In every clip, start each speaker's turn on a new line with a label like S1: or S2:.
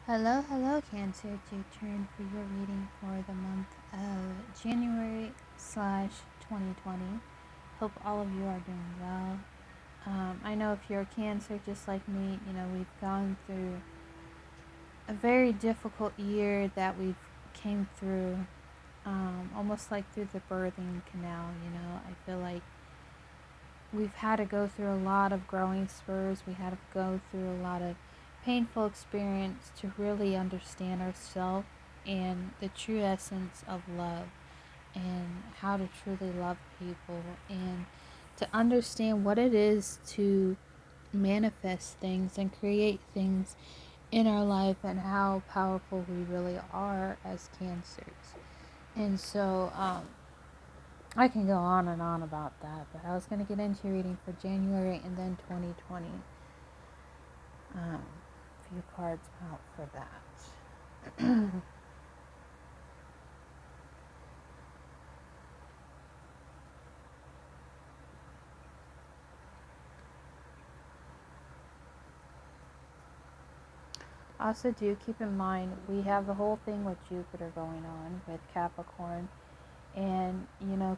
S1: Hello, Cancer. It's your turn for your reading for the month of January slash 2020. Hope all of you are doing well. I know if you're a Cancer just like me, we've gone through a very difficult year that we've came through, almost like through the birthing canal. I feel like we've had to go through a lot of growing spurs. We had to go through a lot of painful experience to really understand ourselves and the true essence of love and how to truly love people and to understand what it is to manifest things and create things in our life and how powerful we really are as cancers. And so, I can go on and on about that, but I was going to get into reading for January and then 2020. A few cards out for that. Also, do keep in mind we have the whole thing with Jupiter going on with Capricorn. And,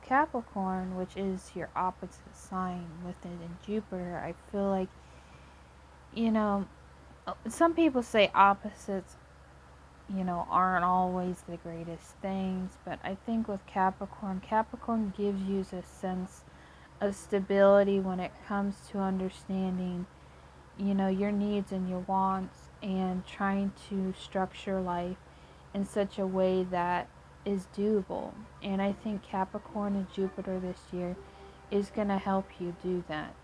S1: Capricorn, which is your opposite sign within Jupiter, I feel like, you know, some people say opposites aren't always the greatest things, but I think with Capricorn gives you a sense of stability when it comes to understanding, your needs and your wants and trying to structure life in such a way that is doable. And I think Capricorn and Jupiter this year is going to help you do that.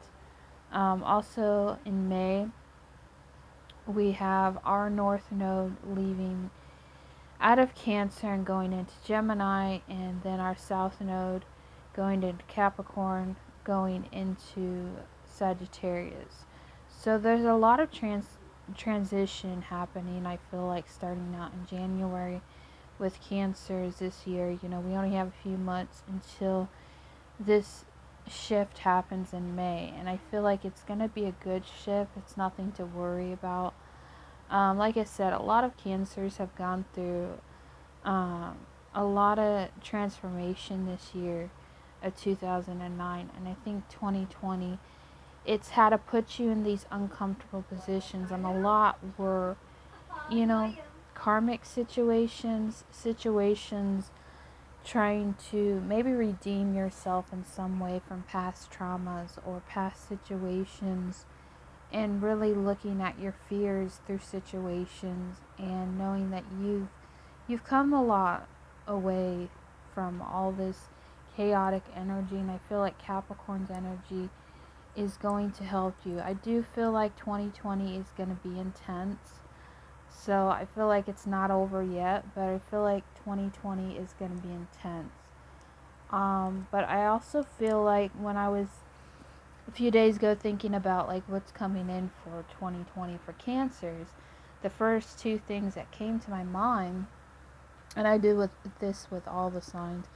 S1: Also in May, we have our North Node leaving out of Cancer and going into Gemini, and then our South Node going into Capricorn, going into Sagittarius. So there's a lot of transition happening, I feel like, starting out in January with Cancers this year. We only have a few months until this shift happens in May, and I feel like it's going to be a good shift. It's nothing to worry about. Like I said, a lot of Cancers have gone through a lot of transformation this year of 2009, and I think 2020, it's had to put you in these uncomfortable positions, and a lot were, you know, karmic situations trying to maybe redeem yourself in some way from past traumas or past situations, and really looking at your fears through situations and knowing that you've come a lot away from all this chaotic energy. And I feel like Capricorn's energy is going to help you. I do feel like 2020 is going to be intense, so I feel like it's not over yet, but I feel like 2020 is going to be intense. But I also feel like when I was a few days ago thinking about like what's coming in for 2020 for Cancers, the first two things that came to my mind, and I do with this with all the signs,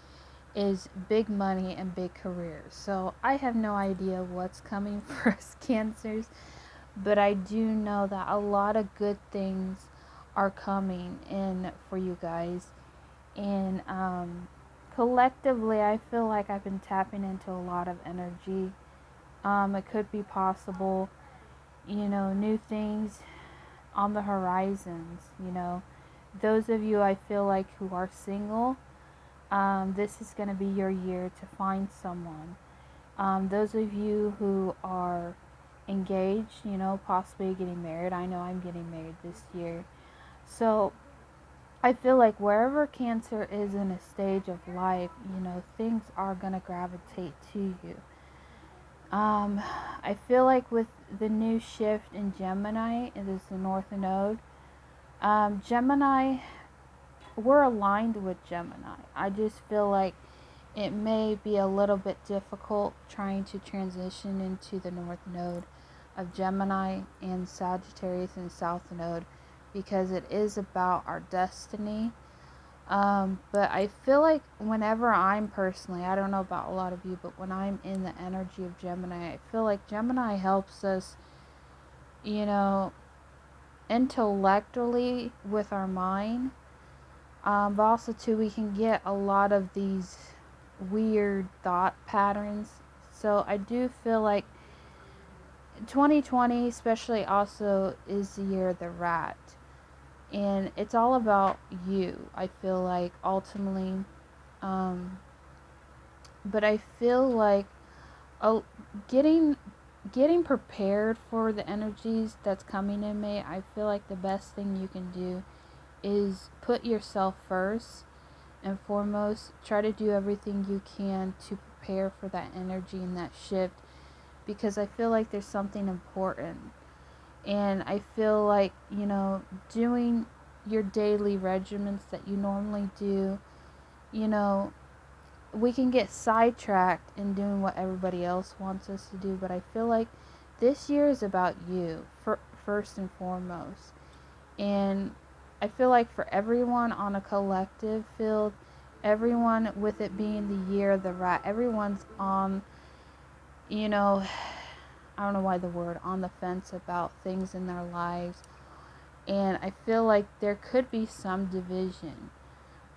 S1: is big money and big careers. So I have no idea what's coming for us Cancers, but I do know that a lot of good things are coming in for you guys. And collectively, I feel like I've been tapping into a lot of energy. It could be possible, new things on the horizons. Those of you I feel like who are single, this is going to be your year to find someone. Those of you who are engaged, possibly getting married. I know I'm getting married this year. So I feel like wherever Cancer is in a stage of life, things are going to gravitate to you. I feel like with the new shift in Gemini, it is the North Node. Gemini, we're aligned with Gemini. I just feel like it may be a little bit difficult trying to transition into the North Node of Gemini and Sagittarius and South Node, because it is about our destiny. But I feel like whenever I'm personally, I don't know about a lot of you, but when I'm in the energy of Gemini, I feel like Gemini helps us, you know, intellectually with our mind, but also too we can get a lot of these weird thought patterns. So I do feel like 2020 especially also is the year of the rat, and it's all about you, I feel like, ultimately. um, but I feel like, oh, getting getting prepared for the energies that's coming in May, I feel like the best thing you can do is put yourself first and foremost. Try to do everything you can to prepare for that energy and that shift, because I feel like there's something important. And I feel like, doing your daily regimens that you normally do, you know, we can get sidetracked in doing what everybody else wants us to do, but I feel like this year is about you first and foremost. And I feel like for everyone on a collective field, everyone, with it being the year of the rat, everyone's on, you know, I don't know why the word, on the fence about things in their lives. And I feel like there could be some division,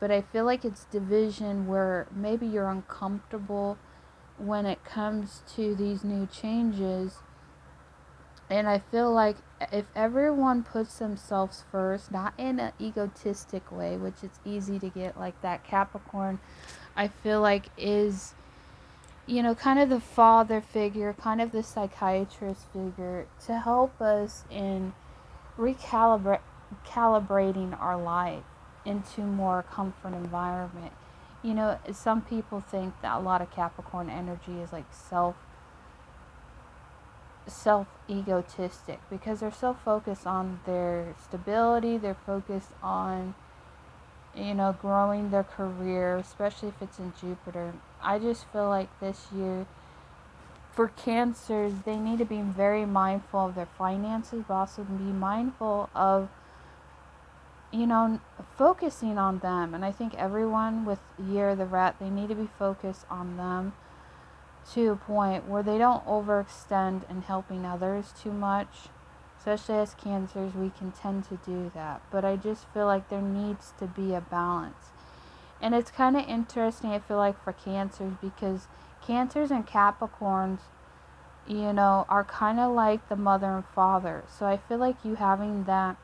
S1: but I feel like it's division where maybe you're uncomfortable when it comes to these new changes. And I feel like if everyone puts themselves first, not in an egotistic way, which it's easy to get like that, Capricorn, I feel like is, kind of the father figure, kind of the psychiatrist figure to help us in recalibrating our life into more comfort environment. Some people think that a lot of Capricorn energy is like self egotistic because they're so focused on their stability, they're focused on, growing their career, especially if it's in Jupiter. I just feel like this year for Cancers, they need to be very mindful of their finances, but also be mindful of, focusing on them. And I think everyone with Year of the Rat, they need to be focused on them to a point where they don't overextend in helping others too much. Especially as Cancers, we can tend to do that. But I just feel like there needs to be a balance. And it's kind of interesting, I feel like, for Cancers, because Cancers and Capricorns, are kind of like the mother and father. So I feel like you having that,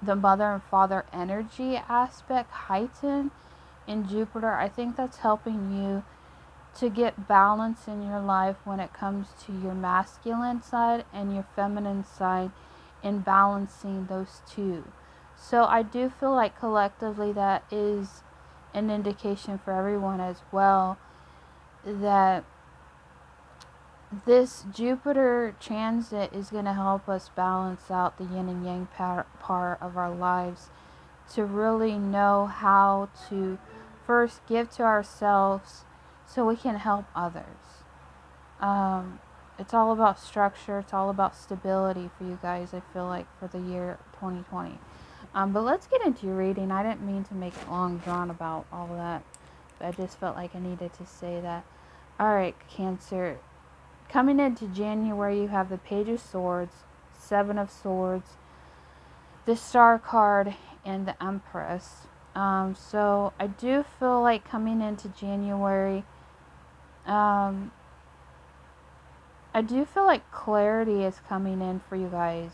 S1: the mother and father energy aspect heightened in Jupiter, I think that's helping you to get balance in your life when it comes to your masculine side and your feminine side, in balancing those two. So I do feel like collectively that is an indication for everyone as well, that this Jupiter transit is going to help us balance out the yin and yang part of our lives, to really know how to first give to ourselves so we can help others. It's all about structure. It's all about stability for you guys, I feel like, for the year 2020. But let's get into your reading. I didn't mean to make it long drawn about all of that, but I just felt like I needed to say that. Alright, Cancer. Coming into January, you have the Page of Swords, Seven of Swords, the Star card, and the Empress. So I do feel like coming into January, I do feel like clarity is coming in for you guys,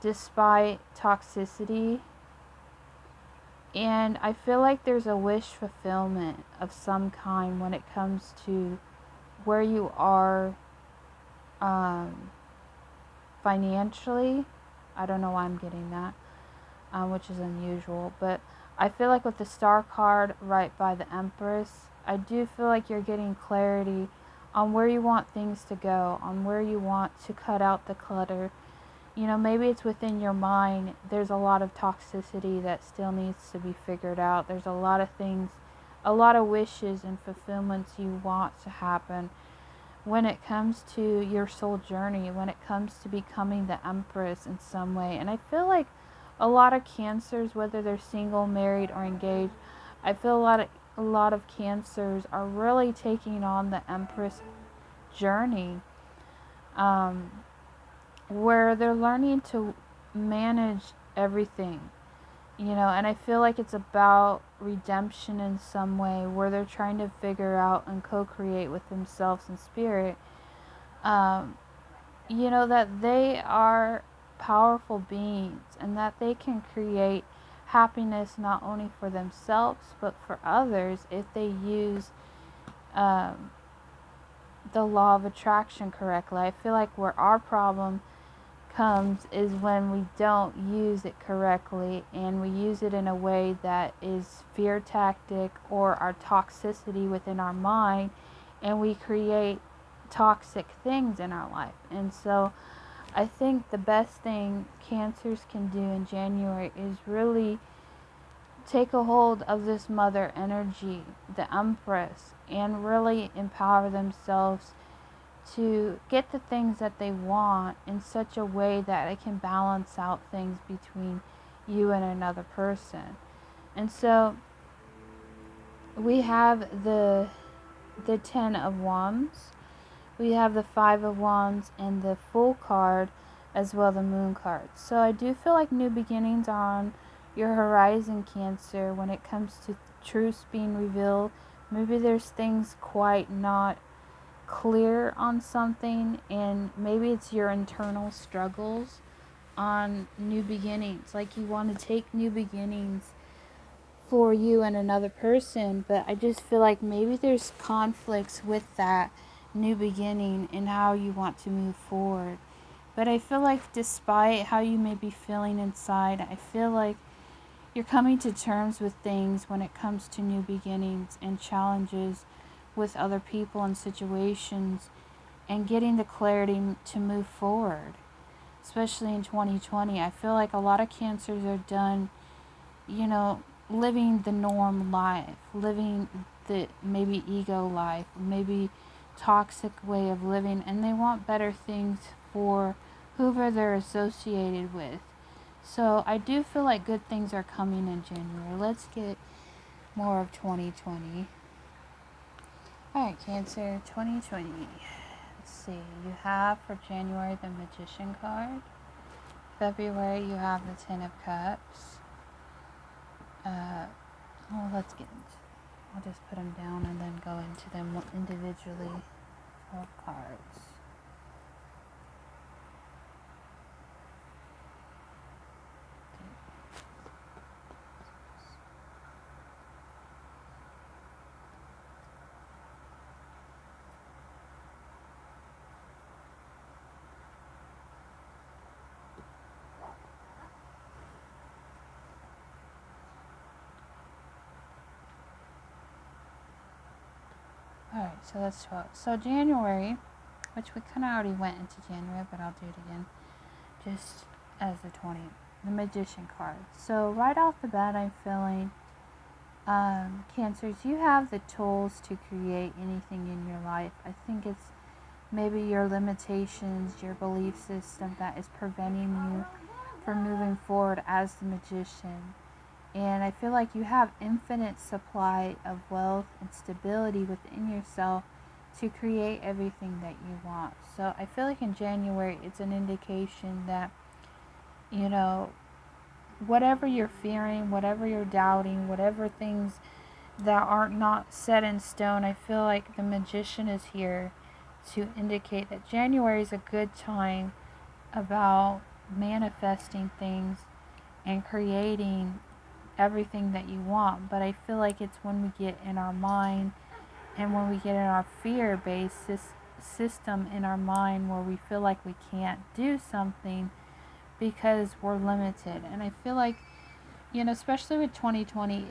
S1: despite toxicity. And I feel like there's a wish fulfillment of some kind when it comes to where you are financially. I don't know why I'm getting that, which is unusual. But I feel like with the Star card right by the Empress, I do feel like you're getting clarity on where you want things to go, on where you want to cut out the clutter. Maybe it's within your mind. There's a lot of toxicity that still needs to be figured out. There's a lot of things, a lot of wishes and fulfillments you want to happen when it comes to your soul journey, when it comes to becoming the Empress in some way. And I feel like a lot of Cancers, whether they're single, married, or engaged, I feel a lot of Cancers are really taking on the Empress journey, where they're learning to manage everything, and I feel like it's about redemption in some way where they're trying to figure out and co-create with themselves and spirit, um, that they are powerful beings and that they can create happiness not only for themselves but for others if they use um, the law of attraction correctly. I feel like where our problem comes is when we don't use it correctly and we use it in a way that is fear tactic or our toxicity within our mind, and we create toxic things in our life. And so I think the best thing cancers can do in January is really take a hold of this mother energy, the empress, and really empower themselves to get the things that they want in such a way that it can balance out things between you and another person. And so we have the 10 of wands, we have the 5 of wands, and the Fool card, as well the Moon card. So I do feel like new beginnings are on your horizon, Cancer, when it comes to truths being revealed. Maybe there's things quite not clear on something, and maybe it's your internal struggles on new beginnings. Like you want to take new beginnings for you and another person, but I just feel like maybe there's conflicts with that new beginning and how you want to move forward. But I feel like despite how you may be feeling inside, I feel like you're coming to terms with things when it comes to new beginnings and challenges with other people and situations, and getting the clarity to move forward, especially in 2020. I feel like a lot of cancers are done, living the norm life, living the maybe ego life, maybe toxic way of living, and they want better things for whoever they're associated with. So I do feel like good things are coming in January. Let's get more of 2020. Alright, Cancer, 2020. Let's see. You have for January the Magician card. February you have the Ten of Cups. Let's get into. I'll just put them down and then go into them individually. 12 cards. Alright, so that's 12. So January, which we kind of already went into January, but I'll do it again, just as the 20, the Magician card. So right off the bat, I'm feeling, Cancers, you have the tools to create anything in your life. I think it's maybe your limitations, your belief system that is preventing you from moving forward as the Magician. And I feel like you have infinite supply of wealth and stability within yourself to create everything that you want. So I feel like in January, it's an indication that, whatever you're fearing, whatever you're doubting, whatever things that are not set in stone, I feel like the Magician is here to indicate that January is a good time about manifesting things and creating everything that you want. But I feel like it's when we get in our mind and when we get in our fear-based system in our mind where we feel like we can't do something because we're limited. And I feel like, especially with 2020,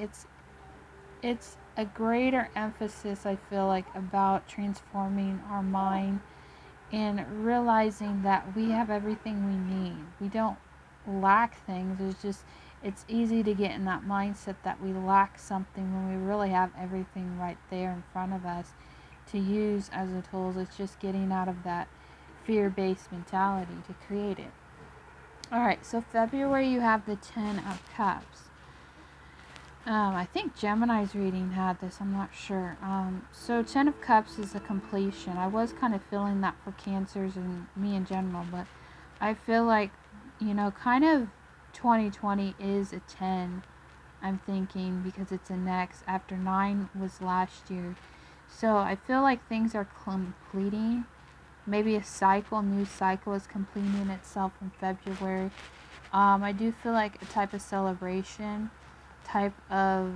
S1: it's a greater emphasis, I feel like, about transforming our mind and realizing that we have everything we need. We don't lack things. It's easy to get in that mindset that we lack something when we really have everything right there in front of us to use as a tool. It's just getting out of that fear-based mentality to create it. Alright, so February you have the 10 of Cups. I think Gemini's reading had this, I'm not sure. So 10 of Cups is a completion. I was kind of feeling that for Cancers and me in general, but I feel like kind of 2020 is a 10, I'm thinking, because it's a next after 9 was last year. So I feel like things are completing. Maybe a new cycle is completing itself in February. I do feel like a type of celebration, type of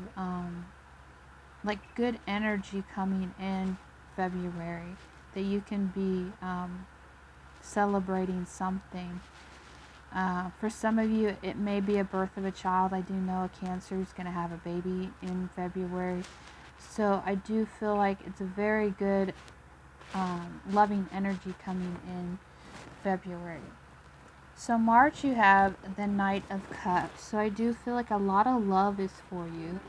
S1: like good energy coming in February, that you can be celebrating something. For some of you, it may be a birth of a child. I do know a Cancer is going to have a baby in February. So I do feel like it's a very good loving energy coming in February. So March, you have the Knight of Cups. So I do feel like a lot of love is for you.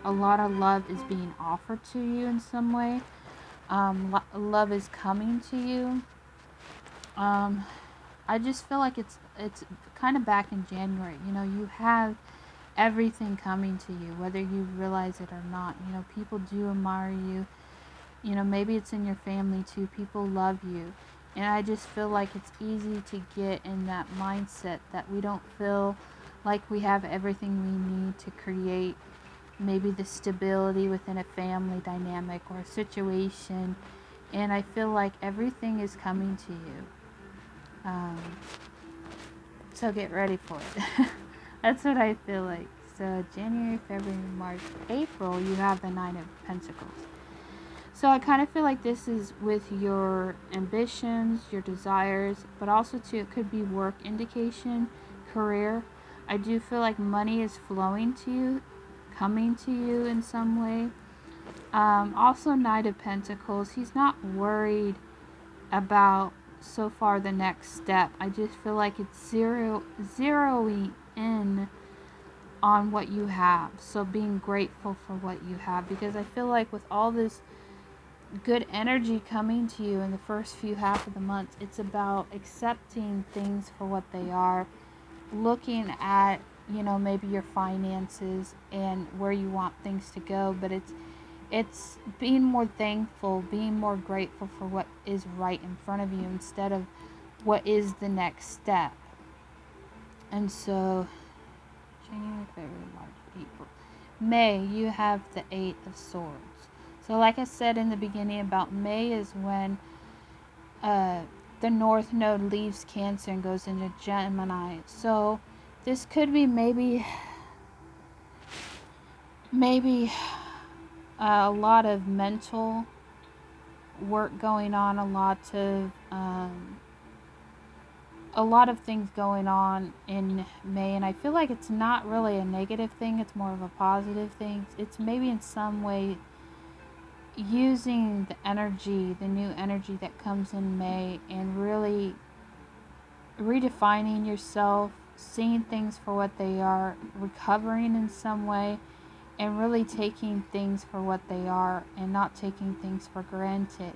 S1: A lot of love is being offered to you in some way. Love is coming to you. I just feel like it's kind of back in January. You have everything coming to you, whether you realize it or not. People do admire you. Maybe it's in your family too. People love you. And I just feel like it's easy to get in that mindset that we don't feel like we have everything we need to create maybe the stability within a family dynamic or a situation. And I feel like everything is coming to you. So get ready for it. That's what I feel like. So January, February, March, April, you have the Nine of Pentacles. So I kind of feel like this is with your ambitions, your desires, but also too it could be work indication, career. I do feel like money is flowing to you, coming to you in some way. Also Knight of Pentacles. He's not worried about so far the next step. I just feel like it's zeroing in on what you have. So being grateful for what you have, because I feel like with all this good energy coming to you in the first few half of the month, it's about accepting things for what they are, looking at maybe your finances and where you want things to go, but it's being more thankful, being more grateful for what is right in front of you instead of what is the next step. And so January, February, March, April, May, you have the Eight of Swords. So like I said in the beginning about May is when the North Node leaves Cancer and goes into Gemini. So this could be maybe a lot of mental work going on, a lot of things going on in May, and I feel like it's not really a negative thing, it's more of a positive thing. It's maybe in some way using the new energy that comes in May, and really redefining yourself, seeing things for what they are, recovering in some way, and really taking things for what they are and not taking things for granted.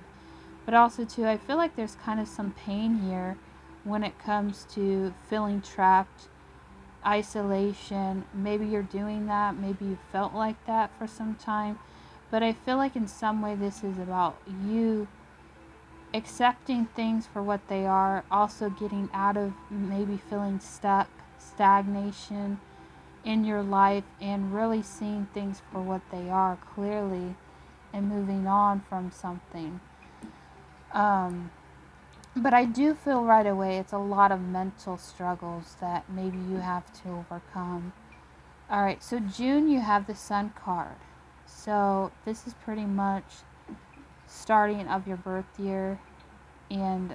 S1: But also too, I feel like there's kind of some pain here when it comes to feeling trapped, isolation. Maybe you're doing that, maybe you felt like that for some time, but I feel like in some way this is about you accepting things for what they are, also getting out of maybe feeling stuck, stagnation in your life, and really seeing things for what they are clearly and moving on from something. But I do feel right away it's a lot of mental struggles that maybe you have to overcome. Alright, so June, you have the Sun card. So this is pretty much starting of your birth year and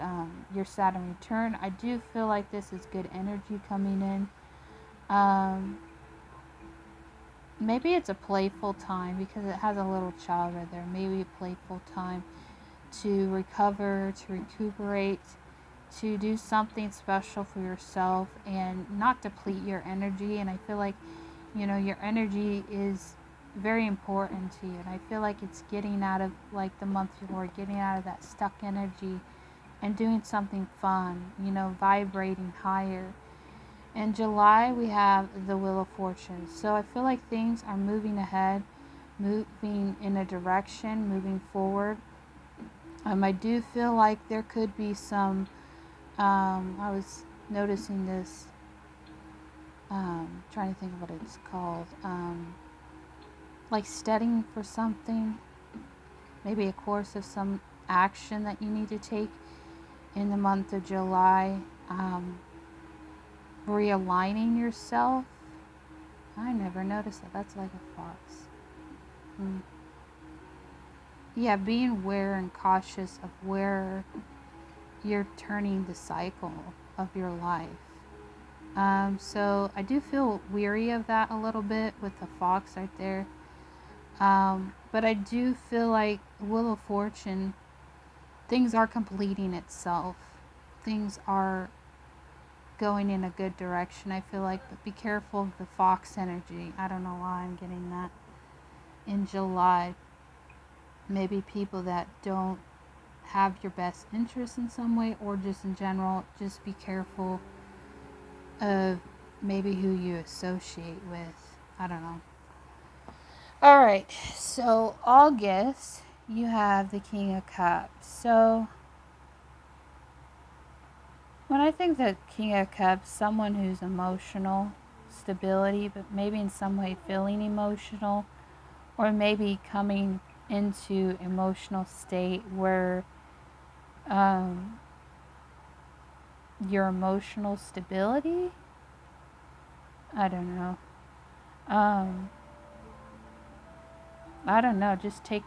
S1: your Saturn return. I do feel like this is good energy coming in. Maybe it's a playful time because it has a little child right there. Maybe a playful time to recover, to recuperate, to do something special for yourself and not deplete your energy. And I feel like, your energy is very important to you. And I feel like it's getting out of, like the month before, getting out of that stuck energy and doing something fun, vibrating higher. In July, we have the Wheel of Fortune. So I feel like things are moving ahead, moving in a direction, moving forward. I do feel like there could be some, I was noticing this Trying to think of what it's called. Like studying for something, maybe a course of some action that you need to take in the month of July. Realigning yourself. I never noticed that. That's like a fox. Yeah, being aware and cautious of where you're turning the cycle of your life. So I do feel weary of that a little bit with the fox right there. But I do feel like Wheel of Fortune, things are completing itself. Things are going in a good direction, I feel like, but be careful of the fox energy. I don't know why I'm getting that in July. Maybe people that don't have your best interest in some way, or just in general, just be careful of maybe who you associate with. I don't know. All right, so August, you have the King of Cups. So when I think that King of Cups, someone who's emotional, stability, but maybe in some way feeling emotional, or maybe coming into emotional state where your emotional stability, I don't know. I don't know. Just take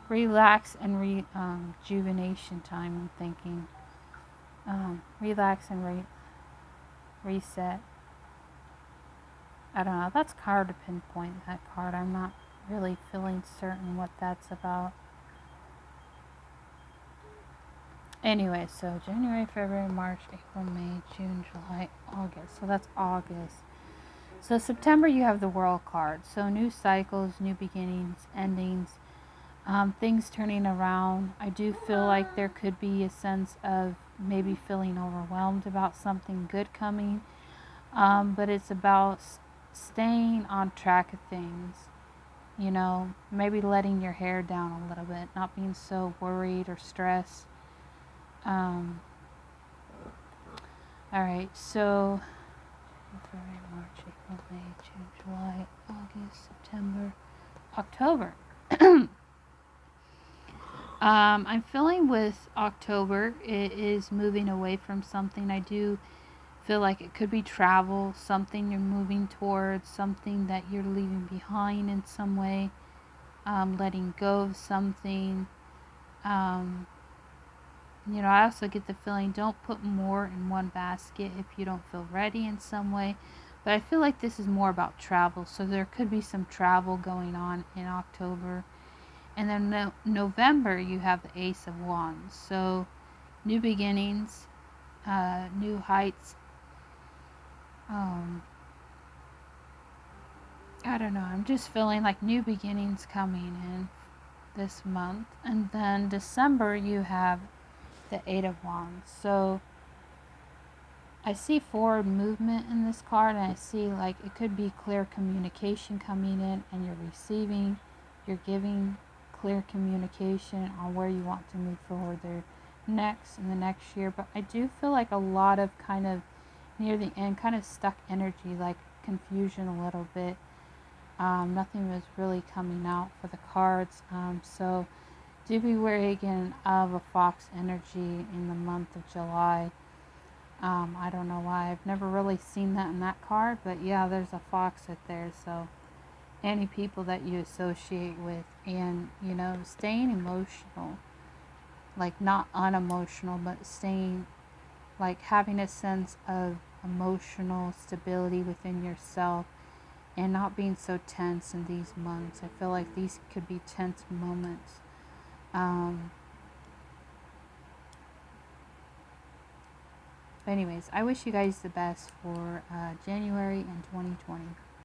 S1: relax and rejuvenation time. I'm thinking. Relax and reset. I don't know. That's hard to pinpoint that card. I'm not really feeling certain what that's about. Anyway, so January, February, March, April, May, June, July, August. So that's August. So September, you have the World card. So new cycles, new beginnings, endings, things turning around. I do feel like there could be a sense of maybe feeling overwhelmed about something good coming. But it's about staying on track of things. You know, maybe letting your hair down a little bit, not being so worried or stressed. Alright, so February, March, April, May, June, July, August, September, October. I'm feeling with October, it is moving away from something. I do feel like it could be travel, something you're moving towards, something that you're leaving behind in some way, letting go of something. I also get the feeling don't put more in one basket if you don't feel ready in some way. But I feel like this is more about travel, so there could be some travel going on in October. And then November, you have the Ace of Wands. So new beginnings, new heights. I don't know. I'm just feeling like new beginnings coming in this month. And then December, you have the Eight of Wands. So I see forward movement in this card, and I see like it could be clear communication coming in, and you're receiving, you're giving clear communication on where you want to move forward there next in the next year. But I do feel like a lot of kind of near the end, kind of stuck energy, like confusion a little bit. Nothing was really coming out for the cards. So do be wary again of a fox energy in the month of July. I don't know why. I've never really seen that in that card, but yeah, there's a fox right there. So any people that you associate with, and staying emotional, like not unemotional, but staying, like having a sense of emotional stability within yourself and not being so tense in these months. I feel like these could be tense moments. Anyways, I wish you guys the best for January and 2020.